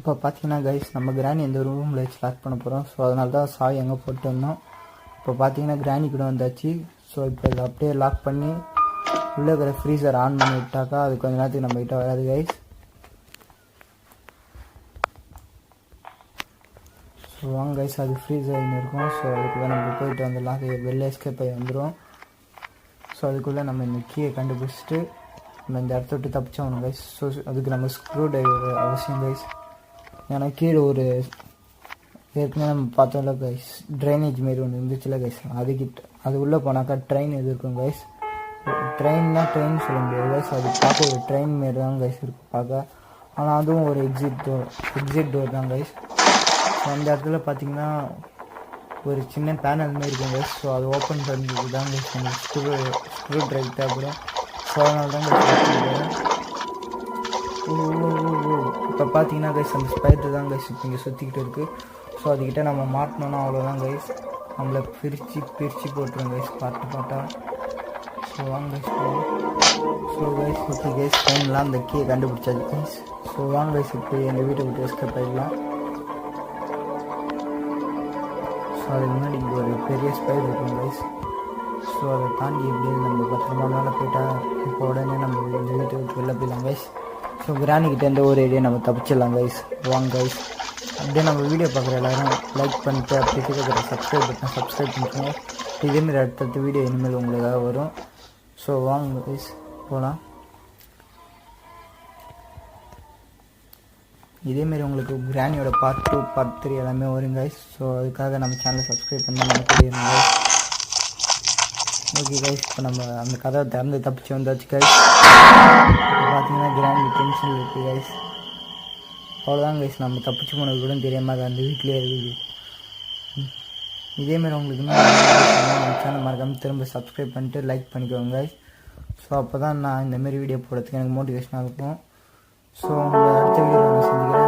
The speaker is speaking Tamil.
இப்போ பார்த்தீங்கன்னா கைஸ் நம்ம கிராணி இந்த ரூமில் வச்சு லாக் பண்ண போகிறோம். ஸோ அதனால தான் சாவி எங்கே போட்டு வந்தோம். இப்போ பார்த்தீங்கன்னா கிராணி கூட வந்தாச்சு. ஸோ இப்போ இதை அப்படியே லாக் பண்ணி உள்ளே இருக்கிற ஃப்ரீசர் ஆன் பண்ணி விட்டாக்கா அது கொஞ்ச நேரத்துக்கு நம்ம கிட்ட வராது கைஸ். ஸோ வாங்க கைஸ், அது ஃப்ரீசர் இருக்கும். ஸோ அதுக்குள்ளே நம்ம போயிட்டு வந்துடலாம். அது வெளில எஸ்கேப் ஆகி வந்துடும். ஸோ அதுக்குள்ளே நம்ம இந்த கீயை கண்டுபிடிச்சிட்டு நம்ம இந்த இடத்த விட்டு தப்பிச்சோம் கைஸ். ஸோ அதுக்கு நம்ம ஸ்க்ரூ டிரைவர் அவசியம் கைஸ். ஏன்னா கீழே ஒரு ஏற்கனவே நம்ம பார்த்தோம்ல கைஸ், ட்ரைனேஜ் மாரி ஒன்று இருந்துச்சுல கைஸ், அதுக்கிட்ட அது உள்ளே போனாக்கா ட்ரெயின் எது இருக்கும் கைஸ். ட்ரெயின்னா ட்ரெயின் சொல்ல முடியாது கைஸ், அது பார்க்க ஒரு ட்ரெயின் மாரி தான் கைஸ் இருக்கும் பார்க்க. ஆனால் அதுவும் ஒரு எக்ஸிட் டோர் தான் கைஸ். ஸோ அந்த இடத்துல பார்த்தீங்கன்னா ஒரு சின்ன பேனல் மாரி இருக்கும் கைஸ். ஸோ அது ஓப்பன் பண்ணுறது தான் கைஸ் நம்ம ஸ்க்ரூ ட்ரைவ் தேவைப்படும். ஸோ அதனால தான் கைஸ் இப்போ பார்த்தீங்கன்னா கைஸ் அந்த ஸ்பைடர் தான் கைஸ் இப்போ இங்கே சுற்றிக்கிட்டு இருக்குது. ஸோ அதுக்கிட்ட நம்ம மாட்டினோன்னா அவ்வளோதான் கைஸ், நம்மளை பிரித்து போட்டுருவோம் கைஸ் பார்ட்டாக. ஸோ வாங்க கைஸ் போவோம். ஸோ கைஸ் ஓகே கைஸ், ஃபைனலாக அந்த கீயை கண்டுபிடிச்சாது கைஸ். ஸோ வாங்க கைஸ் இப்போ எங்கள் வீட்டை விட்டு எஸ்கேப் ஆகிடலாம். ஸோ அதுக்கு முன்னாடி இங்கே ஒரு பெரிய ஸ்பைடர் இருக்கும் கைஸ். ஸோ அதை தாண்டி எப்படி நம்ம பத்திரமா மேலே போயிட்டா இப்போ உடனே நம்ம இந்த வீட்டை விட்டு வெளில போயிடலாம் கைஸ். ஸோ கிராணிக்கிட்டேருந்து ஒரு ஏரியா நம்ம தப்பிச்சிடலாம் கைஸ். வாங்க கைஸ், அப்படியே நம்ம வீடியோ பார்க்குற எல்லோரும் லைக் பண்ணிட்டு அப்படி இருக்கிற சப்ஸ்கிரைப் பண்ணிக்கோங்க. இதேமாரி அடுத்தடுத்த வீடியோ இனிமேல் உங்களுக்காக வரும். ஸோ வாங்க கைஸ் போகலாம். இதேமாரி உங்களுக்கு கிராணியோட பார்ட் 2 பார்ட் 3 எல்லாமே வரும் கைஸ். ஸோ அதுக்காக நம்ம சேனலை சப்ஸ்கிரைப் பண்ணி நம்ம கூடியிருந்தோம் கைஸ். ஓகே கைஸ், இப்போ நம்ம அந்த கதவை திறந்து தப்பிச்சு வந்தாச்சு கைஸ். இப்போ பார்த்தீங்கன்னா கிராண்ட் டென்ஷன் இருக்குது கைஸ். அவ்வளோதான் கைஸ், நம்ம தப்பிச்சு போனது கூட தெரியாமல் அந்த வீட்டிலே இருக்குது. இதேமாரி உங்களுக்கு நம்ம சேனல் மறக்காமல் திரும்ப சப்ஸ்கிரைப் பண்ணிட்டு லைக் பண்ணிக்கோங்க கைஸ். ஸோ அப்போ தான் நான் இந்தமாரி வீடியோ போடுறதுக்கு எனக்கு மோட்டிவேஷனாக இருக்கும். ஸோ உங்களை அடுத்த வீடியோ நான் சந்திக்கிறேன்.